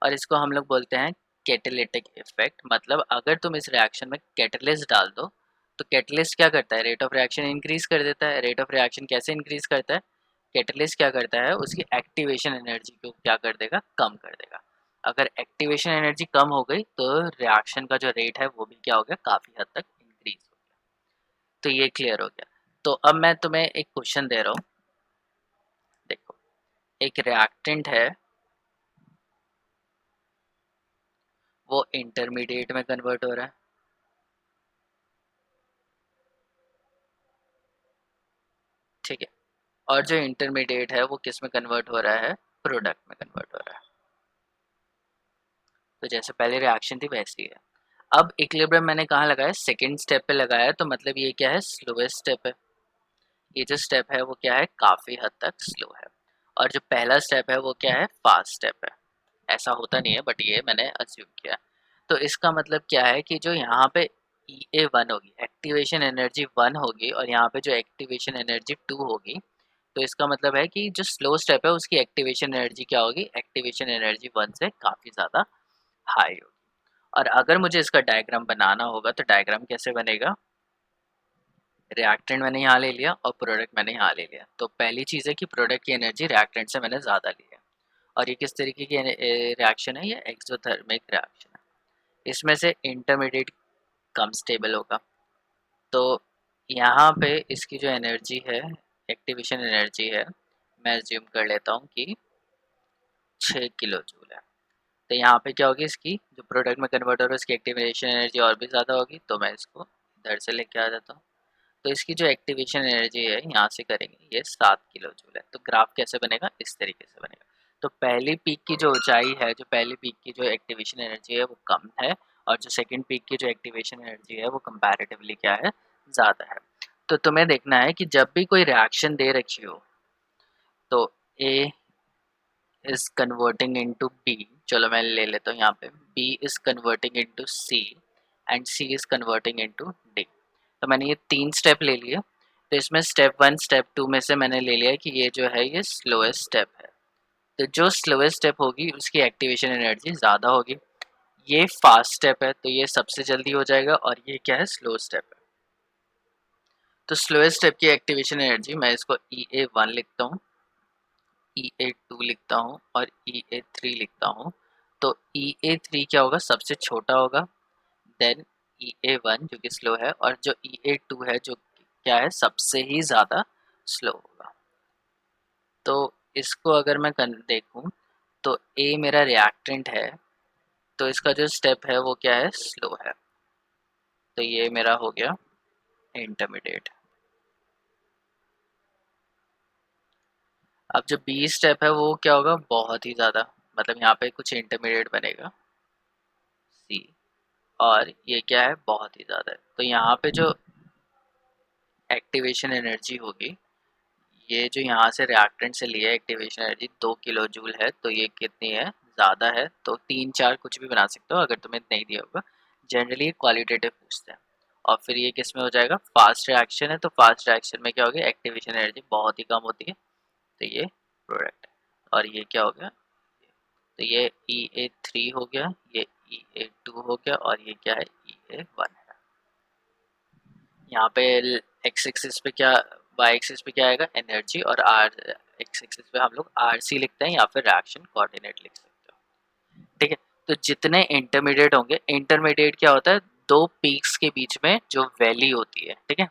और इसको हम लोग बोलते हैं कैटेलिटिक इफेक्ट। मतलब अगर तुम इस रिएक्शन में कैटलिस्ट डाल दो, तो कैटलिस्ट क्या करता है, रेट ऑफ रिएक्शन इंक्रीज कर देता है। रेट ऑफ रिएक्शन कैसे इंक्रीज करता है, कैटलिस्ट क्या करता है, उसकी एक्टिवेशन एनर्जी को क्या कर देगा, कम कर देगा। अगर एक्टिवेशन एनर्जी कम हो गई, तो रिएक्शन का जो रेट है वो भी क्या हो गया, काफ़ी हद तक इंक्रीज हो गया। तो ये क्लियर हो गया। तो अब मैं तुम्हें एक क्वेश्चन दे रहा हूँ, देखो, एक रिएक्टेंट है, वो इंटरमीडिएट में कन्वर्ट हो रहा है, ठीक है। और जो इंटरमीडिएट है वो किस में कन्वर्ट हो रहा है, प्रोडक्ट में कन्वर्ट हो रहा है। तो जैसे पहले रिएक्शन थी वैसी है। अब इक्विलिब्रियम मैंने कहाँ लगाया, सेकंड स्टेप पे लगाया, तो मतलब ये क्या है, स्लोएस्ट स्टेप है। ये जो स्टेप है वो क्या है, काफ़ी हद तक स्लो है। और जो पहला स्टेप है वो क्या है, फास्ट स्टेप है। ऐसा होता नहीं है, बट ये मैंने अज्यूम किया। तो इसका मतलब क्या है कि जो यहाँ पे EA1 होगी, एक्टिवेशन एनर्जी 1 होगी, और यहाँ पे जो एक्टिवेशन एनर्जी 2 होगी, तो इसका मतलब है कि जो स्लो स्टेप है उसकी एक्टिवेशन एनर्जी क्या होगी, एक्टिवेशन एनर्जी 1 से काफ़ी ज़्यादा हाई होगी। और अगर मुझे इसका डायग्राम बनाना होगा, तो डायग्राम कैसे बनेगा, रिएक्टेंट मैंने यहाँ ले लिया और प्रोडक्ट मैंने यहाँ ले लिया। तो पहली चीज़ है कि प्रोडक्ट की एनर्जी रिएक्टेंट से मैंने ज़्यादा ली है। और ये किस तरीके की रिएक्शन है, ये एक्सोथर्मिक रिएक्शन है। इसमें से इंटरमीडिएट कम स्टेबल होगा। तो यहाँ पे इसकी जो एनर्जी है, एक्टिवेशन एनर्जी है, मैं अज्यूम कर लेता हूँ कि 6 किलो जूल है। तो यहाँ पे क्या होगी, इसकी जो प्रोडक्ट में कन्वर्ट हो रहा है उसकी एक्टिवेशन एनर्जी और भी ज़्यादा होगी, तो मैं इसको इधर से लेके आ जाता हूँ। तो इसकी जो एक्टिवेशन एनर्जी है यहाँ से करेंगे, ये 7 किलो जूल है। तो ग्राफ कैसे बनेगा, इस तरीके से बनेगा। तो पहली पीक की जो ऊंचाई है, जो पहली पीक की जो एक्टिवेशन एनर्जी है वो कम है, और जो सेकंड पीक की जो एक्टिवेशन एनर्जी है वो कंपैरेटिवली क्या है, ज़्यादा है। तो तुम्हें देखना है कि जब भी कोई रिएक्शन दे रखी हो, तो A is converting into B, चलो मैं ले लेता हूँ यहाँ पे, B is converting into C and C is converting into D. तो मैंने ये 3 स्टेप ले लिए। तो इसमें स्टेप 1 स्टेप 2 में से मैंने ले लिया कि ये जो है ये स्लोएस्ट स्टेप है। तो जो स्लोएस्ट स्टेप होगी उसकी एक्टिवेशन एनर्जी ज़्यादा होगी। ये फास्ट स्टेप है तो ये सबसे जल्दी हो जाएगा, और ये क्या है, स्लो स्टेप है। तो स्लोएस्ट स्टेप की एक्टिवेशन एनर्जी मैं इसको EA1 लिखता हूँ, EA2 लिखता हूँ और EA3 लिखता हूँ। तो EA3 क्या होगा, सबसे छोटा होगा, देन EA1 जो कि स्लो है, और जो EA2 है जो क्या है, सबसे ही ज़्यादा स्लो होगा। तो इसको अगर मैं देखूँ तो A मेरा रिएक्टेंट है, तो इसका जो स्टेप है वो क्या है, स्लो है। तो ये मेरा हो गया इंटरमीडिएट। अब जो बी स्टेप है वो क्या होगा, बहुत ही ज़्यादा, मतलब यहाँ पे कुछ इंटरमीडिएट बनेगा सी, और ये क्या है, बहुत ही ज़्यादा है। तो यहाँ पे जो एक्टिवेशन एनर्जी होगी, ये जो यहाँ से रिएक्टेंट से लिया एक्टिवेशन एनर्जी 2 किलो जूल है, तो ये कितनी है, ज़्यादा है। तो 3-4 कुछ भी बना सकते हो अगर तुम्हें नहीं दिया होगा, जनरली क्वालिटेटिव पूछते हैं। और फिर ये किस में हो जाएगा, फास्ट रिएक्शन है, तो फास्ट रिएक्शन में क्या होगी, एक्टिवेशन एनर्जी बहुत ही कम होती है, तो ये प्रोडक्ट है। और ये क्या हो गया, तो ये EA3 हो गया, ये EA2 हो गया, और ये क्या है, EA1 है। यहाँ पे एक्स एक्सिस पे क्या, वाई एक्सिस पे क्या आएगा, एनर्जी, और आर एक्स एक्सिस पे हम लोग RC लिखते हैं या फिर रिएक्शन कोऑर्डिनेट लिख सकते हो। ठीक है, तो जितने इंटरमीडिएट होंगे, इंटरमीडिएट क्या होता है, 2 पीक्स के बीच में जो वैली होती है, ठीक है,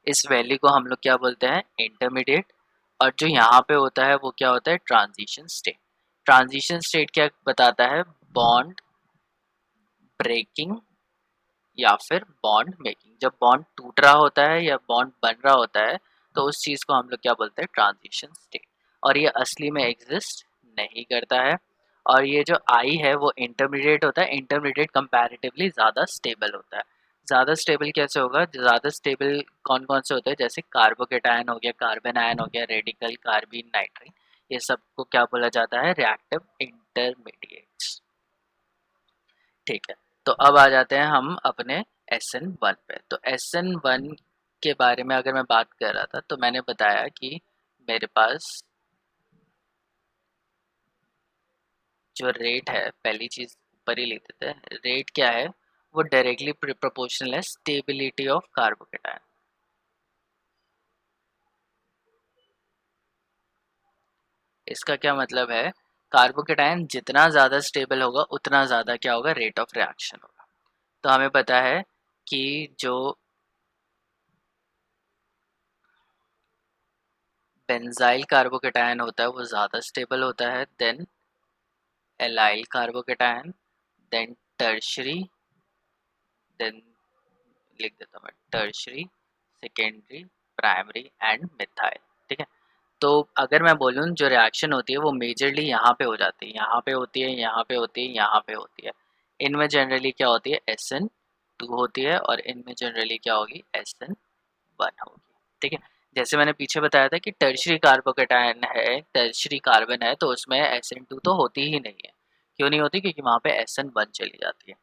इस वैली को हम लोग क्या बोलते हैं, इंटरमीडिएट। और जो यहाँ पे होता है वो क्या होता है, ट्रांजिशन स्टेट। ट्रांजिशन स्टेट क्या बताता है, बॉन्ड ब्रेकिंग या फिर बॉन्ड मेकिंग। जब बॉन्ड टूट रहा होता है या बॉन्ड बन रहा होता है, तो उस चीज़ को हम लोग क्या बोलते हैं, ट्रांजिशन स्टेट। और ये असली में एग्जिस्ट नहीं करता है। और ये जो आई है वो इंटरमीडिएट होता है, इंटरमीडिएट कंपैरेटिवली ज़्यादा स्टेबल होता है। ज़्यादा स्टेबल कैसे होगा, ज़्यादा स्टेबल कौन कौन से होते हैं, जैसे कार्बोकेटायन हो गया, कार्बन आयन हो गया, रेडिकल, कार्बीन, नाइट्रीन, ये सबको क्या बोला जाता है, रिएक्टिव इंटरमीडिएट्स। ठीक है, तो अब आ जाते हैं हम अपने SN1 पे। तो SN1 के बारे में अगर मैं बात कर रहा था तो मैंने बताया कि मेरे पास जो रेट है, पहली चीज़ ऊपर ही लिख देते हैं, रेट क्या है, वो डायरेक्टली प्रोपोर्शनल है स्टेबिलिटी ऑफ कार्बोकेटायन। इसका क्या मतलब है, कार्बोकेटायन जितना ज़्यादा स्टेबल होगा उतना ज़्यादा क्या होगा, रेट ऑफ रिएक्शन होगा। तो हमें पता है कि जो बेंजाइल कार्बोकेटायन होता है वो ज़्यादा स्टेबल होता है than allyl carbocation, than tertiary, than लिख देता हूँ मैं, tertiary, secondary, primary and methyl. ठीक है, तो अगर मैं बोलूँ जो रिएक्शन होती है वो मेजरली यहाँ पे हो जाती है, यहाँ पे होती है, यहाँ पे होती है, यहाँ पे होती है। इनमें जनरली क्या होती है, SN2 होती है, और इनमें जनरली क्या होगी, SN1 होगी। ठीक है, जैसे मैंने पीछे बताया था कि टर्शरी कार्बोकेटायन है, टर्शरी कार्बन है, तो उसमें SN2 तो होती ही नहीं है। क्यों नहीं होती, क्योंकि वहाँ पे SN1 चली जाती है।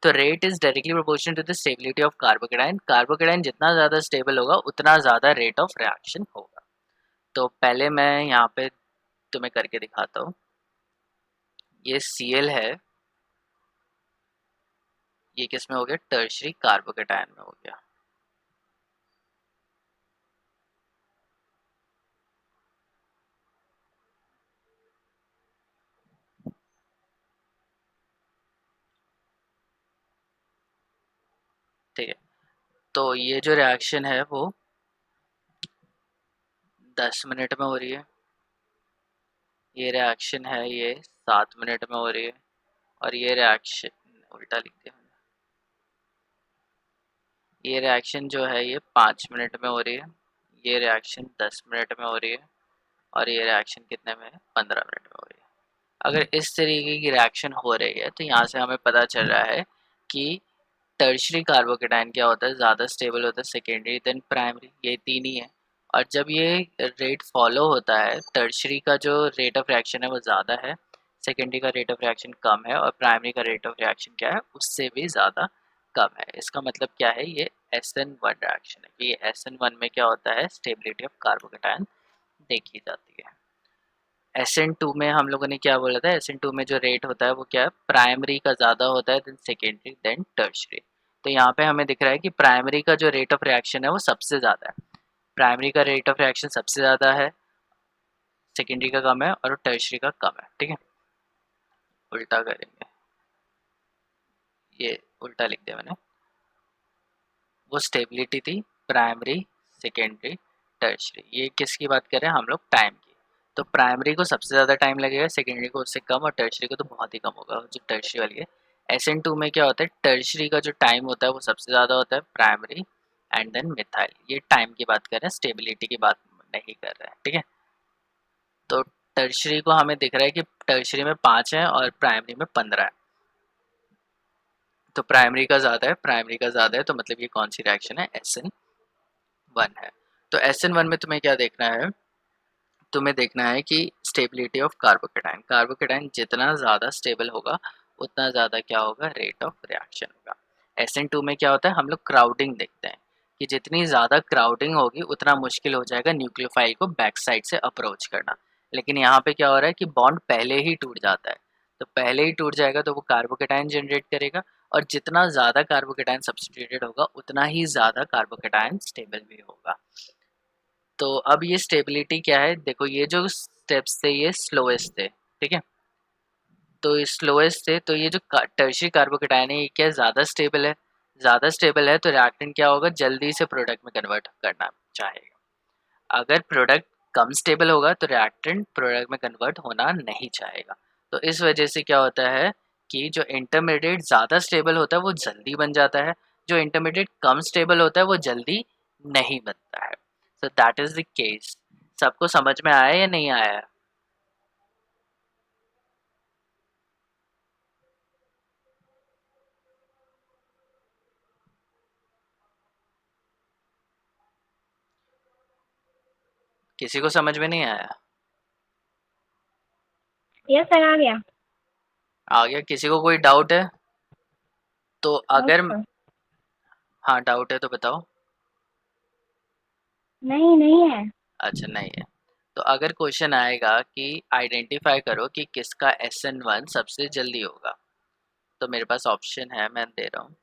तो rate is directly proportional to the stability of carbocation. Carbocation जितना ज़्यादा स्टेबल होगा उतना ज़्यादा रेट ऑफ रिएक्शन होगा। तो पहले मैं यहाँ पे तुम्हें करके दिखाता हूँ। ये Cl है, ये किस में हो गया, टर्शरी कार्बोकेटायन में हो गया। ठीक है, तो ये जो रिएक्शन है वो 10 मिनट में हो रही है, ये रिएक्शन है ये 7 मिनट में हो रही है, और ये रिएक्शन उल्टा लिख दिया, ये रिएक्शन जो है ये 5 मिनट में हो रही है, ये रिएक्शन 10 मिनट में हो रही है, और ये रिएक्शन कितने में है, 15 मिनट में हो रही है। अगर इस तरीके की रिएक्शन हो रही है तो यहाँ से हमें पता चल रहा है कि टर्शरी कार्बोकेटायन क्या होता है, ज़्यादा स्टेबल होता है, सेकेंडरी देन प्राइमरी, ये तीन ही है। और जब ये रेट फॉलो होता है, टर्शरी का जो रेट ऑफ रिएक्शन है वो ज़्यादा है, सेकेंडरी का रेट ऑफ रिएक्शन कम है और प्राइमरी का रेट ऑफ रिएक्शन क्या है, उससे भी ज़्यादा कम है। इसका मतलब क्या है, ये SN1 रिएक्शन है कि SN1 में क्या होता है, स्टेबिलिटी ऑफ कार्बोकेटायन देखी जाती है। SN2 में हम लोगों ने क्या बोला था, SN2 में जो रेट होता है वो क्या है, प्राइमरी का ज़्यादा होता है देन सेकेंडरी देन टर्शरी। तो यहाँ पे हमें दिख रहा है कि प्राइमरी का जो रेट ऑफ रिएक्शन है वो सबसे ज़्यादा है, प्राइमरी का रेट ऑफ रिएक्शन सबसे ज़्यादा है, सेकेंडरी का कम है और टर्शरी का कम है। ठीक है, उल्टा करेंगे, ये उल्टा लिख दिया मैंने। वो स्टेबिलिटी थी प्राइमरी, सेकेंडरी, टर्शरी। ये किसकी बात कर रहे हैं हम लोग, टाइम की। तो प्राइमरी को सबसे ज़्यादा टाइम लगेगा, सेकेंडरी को उससे कम और टर्शरी को तो बहुत ही कम होगा, जो टर्शरी वाली है। SN2 में क्या होता है, टर्शरी का जो टाइम होता है वो सबसे ज़्यादा होता है, प्राइमरी एंड देन मिथाइल। ये टाइम की बात कर रहे हैं, स्टेबिलिटी की बात नहीं कर रहे हैं। ठीक है, तो टर्शरी को हमें दिख रहा है कि टर्शरी में 5 है और प्राइमरी में 15 है। तो प्राइमरी का ज़्यादा है, प्राइमरी का ज़्यादा है, तो मतलब ये कौन सी रिएक्शन है, SN1 है। तो SN1 में तुम्हें क्या देखना है, तुम्हें देखना है कि स्टेबिलिटी ऑफ कार्बोकेटाइन। कार्बोकेटाइन जितना ज़्यादा स्टेबल होगा उतना ज़्यादा क्या होगा, रेट ऑफ रिएक्शन होगा। SN2 में क्या होता है, हम लोग क्राउडिंग देखते हैं कि जितनी ज़्यादा क्राउडिंग होगी उतना मुश्किल हो जाएगा न्यूक्लियोफाइल को बैक साइड से अप्रोच करना। लेकिन यहाँ पे क्या हो रहा है कि बॉन्ड पहले ही टूट जाता है, तो पहले ही टूट जाएगा तो वो कार्बोकेटाइन जनरेट करेगा, और जितना ज़्यादा कार्बोकेटाइन सब्स्टिट्यूटेड होगा उतना ही ज़्यादा कार्बोकेटाइन स्टेबल भी होगा। तो अब ये स्टेबिलिटी क्या है, देखो ये जो स्टेप्स थे ये स्लोएस्ट थे। ठीक है, तो स्लोएस्ट थे, तो ये जो टर्शियरी कार्बोकेटायन है ये क्या ज़्यादा स्टेबल है, ज़्यादा स्टेबल है तो रिएक्टेंट क्या होगा, जल्दी से प्रोडक्ट में कन्वर्ट करना चाहेगा। अगर प्रोडक्ट कम स्टेबल होगा तो रिएक्टेंट प्रोडक्ट में कन्वर्ट होना नहीं चाहेगा। तो इस वजह से क्या होता है कि जो इंटरमीडिएट ज़्यादा स्टेबल होता है वो जल्दी बन जाता है, जो इंटरमीडिएट कम स्टेबल होता है वो जल्दी नहीं बनता है। So that is the case. सबको समझ में आया या नहीं आया? किसी को समझ में नहीं आया? यस सर, आ गया। आ गया? किसी को कोई डाउट है तो अगर, सर हाँ डाउट है तो बताओ। नहीं, नहीं है। अच्छा नहीं है, तो अगर क्वेश्चन आएगा कि आइडेंटिफाई करो कि किसका SN1 सबसे जल्दी होगा, तो मेरे पास ऑप्शन है, मैं दे रहा हूँ।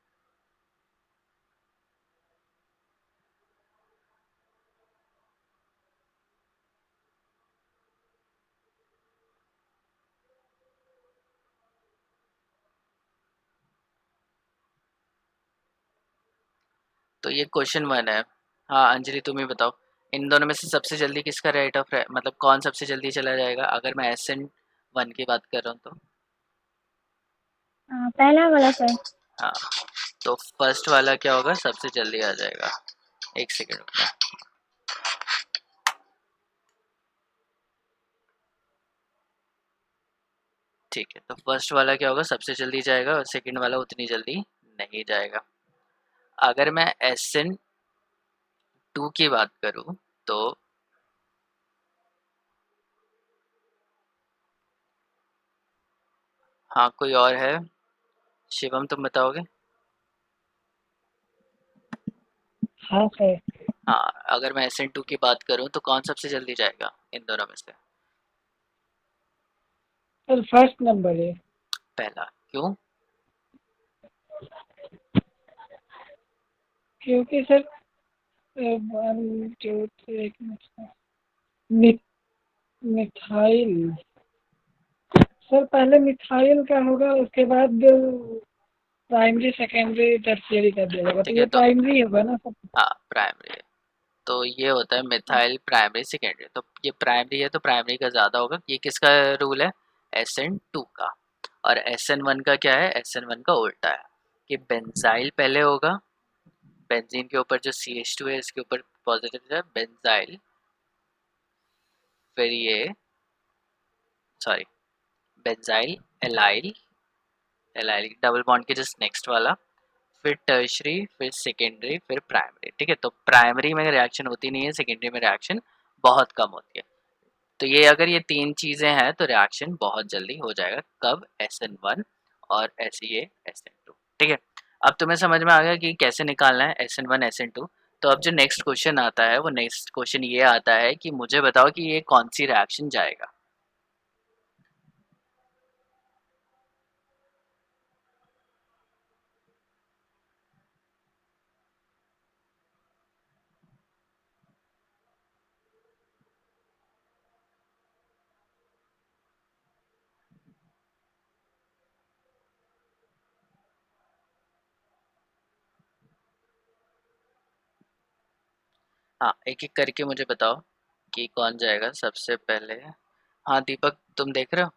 तो ये क्वेश्चन 1 है। हाँ अंजलि तुम ही बताओ, इन दोनों में से सबसे जल्दी किसका रेट ऑफ, मतलब कौन सबसे जल्दी चला जाएगा अगर मैं SN1 की बात कर रहा हूँ तो? पहला वाला सर। हाँ, तो फर्स्ट वाला क्या होगा, सबसे जल्दी आ जाएगा। एक सेकेंड रुकना। ठीक है, तो फर्स्ट वाला क्या होगा, सबसे जल्दी जाएगा, और सेकंड वाला उतनी जल्दी नहीं जाएगा। अगर मैं SN2 की बात करूं तो हाँ कोई और है, शिवम तुम बताओगे? हाँ सर। हाँ, अगर मैं SN2 की बात करूं तो कौन सबसे जल्दी जाएगा इन दोनों में से? सर फर्स्ट नंबर है। पहला, क्यों? क्योंकि सर 1 2 3 एक मिनट सर। मि, मिथाइल। सर पहले मिथाइल का होगा, उसके बाद प्राइमरी सेकेंडरी टर्शियरी कर दिया जाएगा, तो ठीक है, ये तो प्राइमरी होगा ना सर। हाँ प्राइमरी, तो ये होता है मिथाइल प्राइमरी सेकेंडरी, तो ये प्राइमरी है तो प्राइमरी का ज़्यादा होगा। ये किसका रूल है, SN2 का। और SN1 का क्या है, SN1 का उल्टा है कि बेंजाइल पहले होगा, बेंजीन के ऊपर जो CH2 है इसके ऊपर पॉजिटिव है बेंजाइल, फिर ये sorry benzyl allyl, allyl double bond के जस्ट नेक्स्ट वाला, फिर टर्शरी, फिर सेकेंडरी, फिर प्राइमरी। ठीक है, तो प्राइमरी में रिएक्शन होती नहीं है, सेकेंडरी में रिएक्शन बहुत कम होती है। तो ये अगर ये 3 चीज़ें हैं तो रिएक्शन बहुत जल्दी हो जाएगा। कब? SN1 और ऐसे ये SN2। ठीक है, अब तुम्हें समझ में आ गया कि कैसे निकालना है SN1 SN2। तो अब जो नेक्स्ट क्वेश्चन आता है वो नेक्स्ट क्वेश्चन ये आता है कि मुझे बताओ कि ये कौन सी रिएक्शन जाएगा। हाँ, एक एक करके मुझे बताओ कि कौन जाएगा सबसे पहले। हाँ दीपक, तुम देख रहे हो?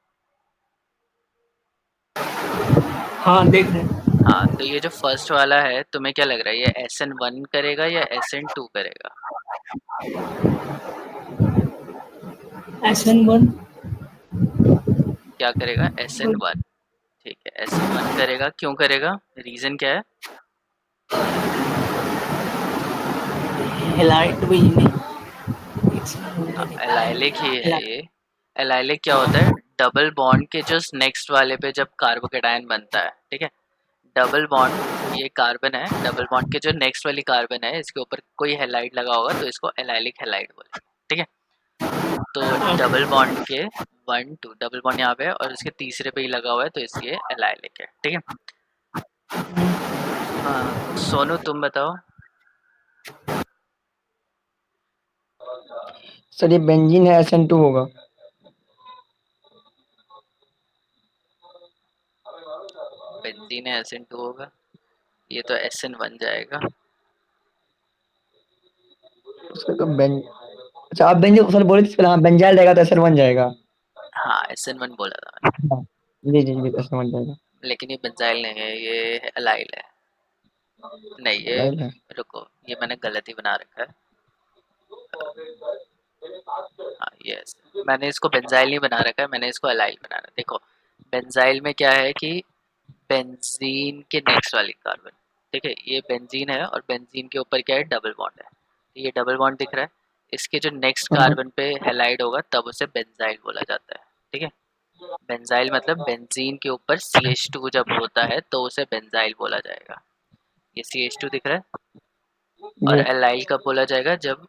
हाँ देख रहे हैं। हाँ, तो ये जो फर्स्ट वाला है तुम्हें क्या लग रहा है, ये SN1 करेगा या SN2 करेगा? SN1। क्या करेगा? SN1। ठीक है, SN1 करेगा। क्यों करेगा? रीजन क्या है? हेलाइट भी नहीं। एलाइलिक ही है ये। एलाइलिक क्या होता है? डबल बॉन्ड के जस्ट नेक्स्ट वाले पे जब कार्बोकेटायन बनता है, ठीक है, डबल बॉन्ड, ये कार्बन है, डबल बॉन्ड के जो नेक्स्ट वाली कार्बन है इसके ऊपर कोई हेलाइड लगा होगा तो इसको एलाइलिक हेलाइड बोलेंगे। ठीक है, तो डबल बॉन्ड के 1 2 डबल बॉन्ड यहाँ पे है और इसके तीसरे पे ही लगा हुआ है तो इसलिए एलाइलिक है। ठीक है, हाँ सोनू तुम बताओ। सर ये बेंजीन है, SN2 होगा। बेंजीन है SN2 होगा, ये तो SN1 जाएगा। उसका तो बेंज अच्छा आप बेंजीन सर बोले थे हाँ बेंजाइल जाएगा तो SN1 जाएगा। हाँ SN1 बोला था मैंने, हाँ, जी जी जी SN1 जाएगा। लेकिन ये बेंजाइल नहीं है, ये एलाइल है। नहीं ये, लाइल है। रुको, ये मैंने गलत ही बना रखा है। हाँ यस, मैंने इसको बेंजाइल नहीं बना रखा है, मैंने इसको एलाइल बना रखा है। देखो बेंजाइल में क्या है कि बेंजीन के नेक्स्ट वाली कार्बन, ठीक है, ये बेंजीन है और बेंजीन के ऊपर क्या है? डबल बॉन्ड है। ये डबल बॉन्ड दिख रहा है, इसके जो नेक्स्ट हाँ, कार्बन पे हेलाइड होगा तब उसे बेंजाइल बोला जाता है। ठीक है, बेंजाइल मतलब बेंजीन के ऊपर CH2 जब होता है तो उसे बेंजाइल बोला जाएगा। ये CH2 दिख रहा है। और जी एलाइल कब बोला जाएगा? जब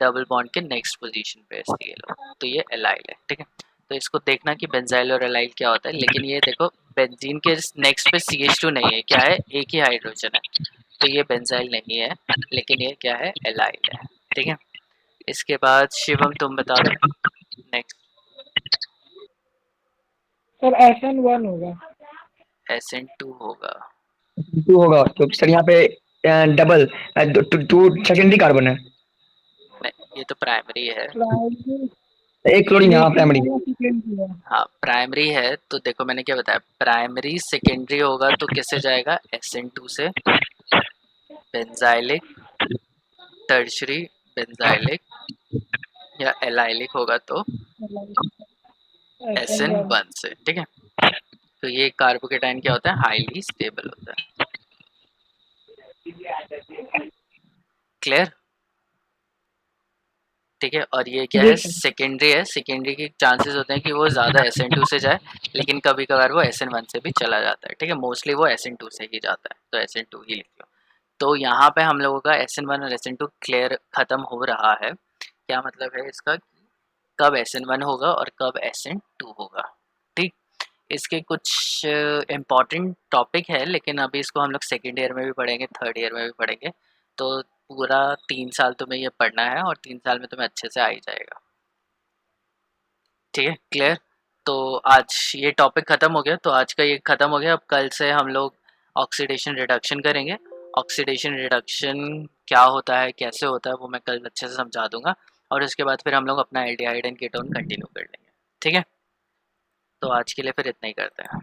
डबल बॉन्ड के नेक्स्ट पोजीशन पे है Cl हो, तो ये एलाइल है। ठीक है, तो इसको देखना कि बेंजाइल और एलाइल क्या होता है। लेकिन ये देखो बेंजीन के नेक्स्ट पे CH2 नहीं है, क्या है? एक ही हाइड्रोजन है, तो ये बेंजाइल नहीं है, लेकिन ये क्या है? एलाइल है। ठीक है, इसके बाद शिवम तुम बता दो नेक्स्ट। सर SN1 होगा। SN2 होगा। 2 होगा क्योंकि सर यहाँ पे डबल 2 सेकेंडरी कार्बन है। नहीं, ये तो प्राइमरी है। प्राइमरी एक क्लोरीन यहाँ मीथिंग प्राइमरी। वाला सेकेंडरी है। हाँ प्राइमरी है, तो देखो मैंने क्या बताया, प्राइमरी सेकेंडरी होगा तो किससे जाएगा? SN2 से। बेंजाइलिक टर्शरी बेंजाइलिक या एलाइलिक होगा तो SN1 SN1 से। ठीक है, तो ये कार्बोकेटाइन क्या होता है? हाईली स्टेबल होता है। क्लियर? ठीक है, और ये क्या जी है? सर। सेकेंडरी है। सेकेंडरी के चांसेस होते हैं कि वो ज़्यादा SN2 से जाए, लेकिन कभी कभार वो SN1 से भी चला जाता है। ठीक है, मोस्टली वो SN2 से ही जाता है, तो SN2 ही लिख लो। तो यहाँ पे हम लोगों का SN1 और SN2 क्लियर ख़त्म हो रहा है। क्या मतलब है इसका? कब SN1 होगा और कब SN2 होगा। ठीक, इसके कुछ इम्पॉर्टेंट टॉपिक है, लेकिन अभी इसको हम लोग सेकेंड ईयर में भी पढ़ेंगे, थर्ड ईयर में भी पढ़ेंगे। तो पूरा 3 साल तुम्हें ये पढ़ना है और 3 साल में तुम्हें अच्छे से आ ही जाएगा। ठीक है, क्लियर? तो आज ये टॉपिक ख़त्म हो गया, तो आज का ये ख़त्म हो गया। अब कल से हम लोग ऑक्सीडेशन रिडक्शन करेंगे। ऑक्सीडेशन रिडक्शन क्या होता है, कैसे होता है, वो मैं कल अच्छे से समझा दूंगा। और उसके बाद फिर हम लोग अपना एल्डिहाइड एंड कीटोन कंटिन्यू कर लेंगे। ठीक है, तो आज के लिए फिर इतना ही करते हैं।